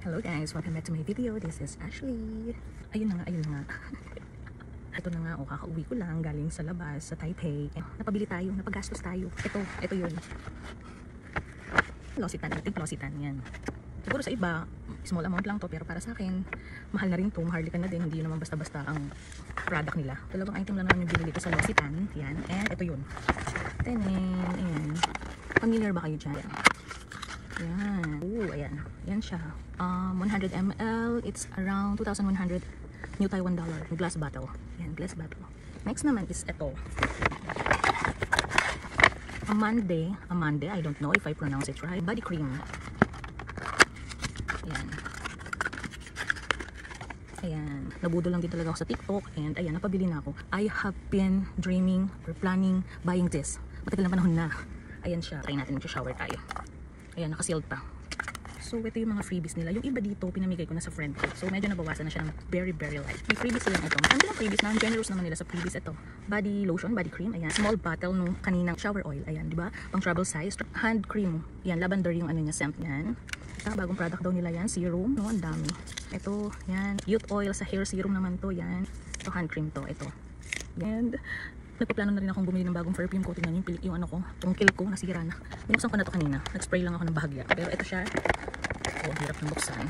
Hello guys, welcome back to my video. This is Ashley. Ayun na nga. Ito na nga, kakauwi ko lang galing sa labas, sa Taipei. Napabili tayo, napagastos tayo. Ito yun. Lositan, yan. Siguro sa iba, small amount lang to, pero para sa akin, mahal na rin to, maharlikan na din, hindi naman basta-basta ang product nila. Dalawang item lang naman yung binili ko sa Lositan, yan, and ito yun. Ayan. Familiar ba kayo dyan? Yan. Ayan. Yan siya. 100 ml. It's around 2,100 New Taiwan dollar. Glass bottle. Yan, glass bottle. Next naman is ito. Amande. I don't know if I pronounce it right. Body cream. Ayan. Nabudol lang din talaga ako sa TikTok. And ayan, napabili na ako. I have been dreaming or planning buying this. Matagal na panahon na. Ayan siya. Try natin mag-shower tayo. Ayan, nakasealed pa. So, ito yung mga freebies nila. Yung iba dito, pinamigay ko na sa friend ko. So, medyo nabawasan na siya ng very, very light. May freebies sila ito. Ang lang freebies na, generous naman nila sa freebies ito. Body lotion, body cream. Ayan, small bottle nung kaninang shower oil. Ayan, di ba? Pang travel size. Hand cream. Ayan, lavender yung ano niya, scent. Ayan. Ito, bagong product daw nila yan. Serum. No, ang dami. Ito, yan. Youth oil sa hair serum naman to. Yan. Ito, hand cream to. Ito. And nagpaplano na rin akong bumili ng bagong perfume ko. Tingnan yung ano ko, tungkil ko, nasira na. Binuksan ko na to kanina. Nag-spray lang ako ng bahagya. Pero ito siya. Oh, hirap ng buksan.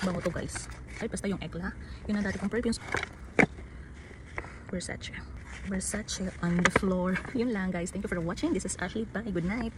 Bango to guys. Ay, basta yung Ekla. Yun ang dati kong perfumes. Versace on the floor. Yun lang guys. Thank you for watching. This is Ashley. Bye. Good night.